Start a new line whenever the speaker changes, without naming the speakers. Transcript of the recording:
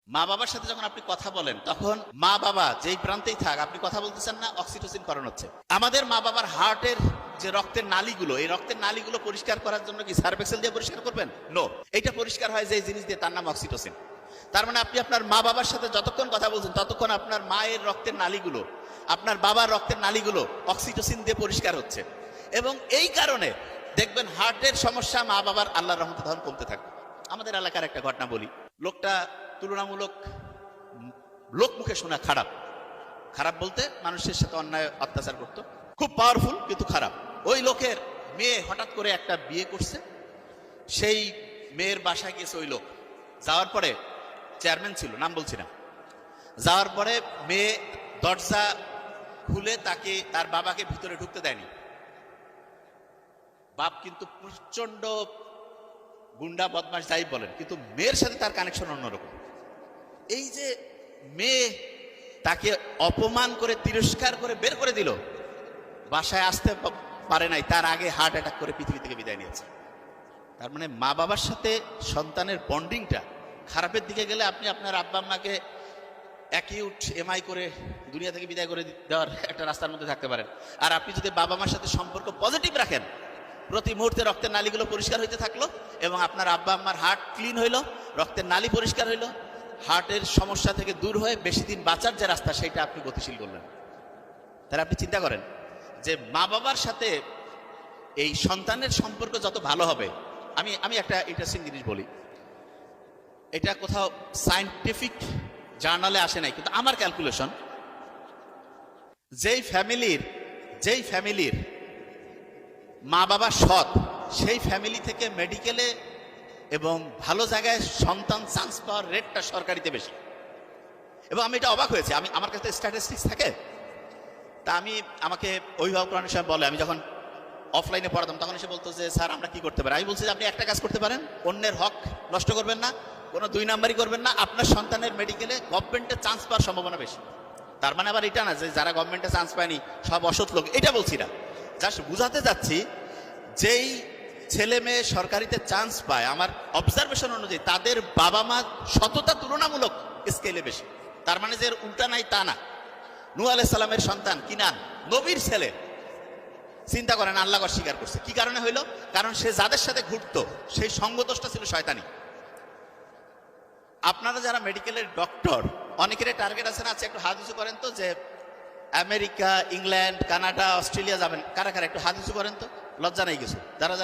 মা বাবার সাথে যখন আপনি কথা বলেন তখন মা বাবা যেই প্রান্তেই থাক আপনি কথা বলতেছেন না, অক্সিটোসিন করণ হচ্ছে। আমাদের মা বাবার হার্টের যে রক্তের নালীগুলো, এই রক্তের নালীগুলো পরিষ্কার করার জন্য কি সার্ফ এক্সেল দিয়ে পরিষ্কার করবেন? নো, এটা পরিষ্কার হয় যে জিনিস দিয়ে, তার নাম অক্সিটোসিন। তার মানে আপনি আপনার মা বাবার সাথে যতক্ষণ কথা বলছেন ততক্ষণ আপনার মায়ের রক্তের নালীগুলো, আপনার বাবার রক্তের নালীগুলো অক্সিটোসিন দিয়ে পরিষ্কার হচ্ছে। এবং এই কারণে দেখবেন হার্টের সমস্যা মা বাবার আল্লাহর রহমতে তখন কমতে থাকবে। আমাদের এলাকার একটা ঘটনা বলি। লোকটা তুলনামূলক লোক মুখে শোনা খারাপ, খারাপ বলতে মানুষের সাথে অন্যায় অত্যাচার করতো, খুব পাওয়ারফুল কিন্তু খারাপ। ওই লোকের মেয়ে হঠাৎ করে একটা বিয়ে করছে, সেই মেয়ের বাসায় গেছে ওই লোক। যাওয়ার পরে চেয়ারম্যান ছিল, নাম বলছি না। যাওয়ার পরে মেয়ে দরজা খুলে তাকে, তার বাবাকে ভিতরে ঢুকতে দেয়নি। বাপ কিন্তু প্রচন্ড গুন্ডা বদমাশ যাই বলেন, কিন্তু মেয়ের সাথে তার কানেকশন অন্যরকম। এই যে মেয়ে তাকে অপমান করে তিরস্কার করে বের করে দিল, বাসায় আসতে পারে নাই, তার আগে হার্ট অ্যাটাক করে পৃথিবী থেকে বিদায় নিয়েছে। তার মানে মা বাবার সাথে সন্তানের বন্ডিংটা খারাপের দিকে গেলে আপনি আপনার আব্বা আম্মাকে অ্যাকিউট এমআই করে দুনিয়া থেকে বিদায় করে দেওয়ার একটা রাস্তার মধ্যে থাকতে পারেন। আর আপনি যদি বাবা মার সাথে সম্পর্ক পজিটিভ রাখেন, প্রতি মুহূর্তে রক্তের নালীগুলো পরিষ্কার হইতে থাকলো এবং আপনার আব্বা আম্মার হার্ট ক্লিন হইলো, রক্তের নালী পরিষ্কার হইলো, হার্টের সমস্যা থেকে দূর হয়ে বেশি দিন বাঁচার যে রাস্তা সেটা আপনি গতিশীল করলেন। তাহলে আপনি চিন্তা করেন যে মা বাবার সাথে এই সন্তানের সম্পর্ক যত ভালো হবে। আমি একটা ইন্টারেস্টিং জিনিস বলি, এটা কোথাও সায়েন্টিফিক জার্নালে আসে নাই, কিন্তু আমার ক্যালকুলেশন, যেই ফ্যামিলির মা বাবা সৎ, সেই ফ্যামিলি থেকে মেডিকেলে এবং ভালো জায়গায় সন্তান চান্স পাওয়ার রেটটা সরকারিতে বেশি। এবং আমি এটা অবাক হয়েছি, আমার কাছে স্ট্যাটিস্টিক্স থাকে, তা আমাকে অভিভাবক অনেক সময় বলে, আমি যখন অফলাইনে পড়াতাম তখন এসে বলতো যে স্যার আমরা কি করতে পারি। আমি বলছি যে আপনি একটা কাজ করতে পারেন, অন্যের হক নষ্ট করবেন না, কোনো দুই নাম্বারই করবেন না, আপনার সন্তানের মেডিকেলে গভর্নমেন্টে চান্স পাওয়ার সম্ভাবনা বেশি। তার মানে আবার এটা না যে যারা গভর্নমেন্টে চান্স পায়নি সব অসৎ লোক, এটা বলছি না। জাস্ট বুঝাতে যাচ্ছি, যেই ছেলে মেয়ে সরকারিতে চান্স পায় আমার অবজারভেশন অনুযায়ী তাদের বাবা মা সততা তুলনামূলক স্কেলে বেশি। তার মানে যে উল্টা নাই তা না। নূহ আলাইহিস সালামের সন্তান কিনান, নবীর ছেলে, চিন্তা করেন আল্লাহ অস্বীকার করছে। কি কারণে হইল? কারণ সে যাদের সাথে ঘুরতো সেই সঙ্গদোষটা ছিল শয়তানি। আপনারা যারা মেডিকেলের ডক্টর, অনেকের টার্গেট আছে না, আছে একটু হাত উঁচু করেন তো, যে আমেরিকা, ইংল্যান্ড, কানাডা, অস্ট্রেলিয়া যাবেন, কারা কারা একটু হাত উঁচু করেন তো, লজ্জা নাই কিছু। যারা যারা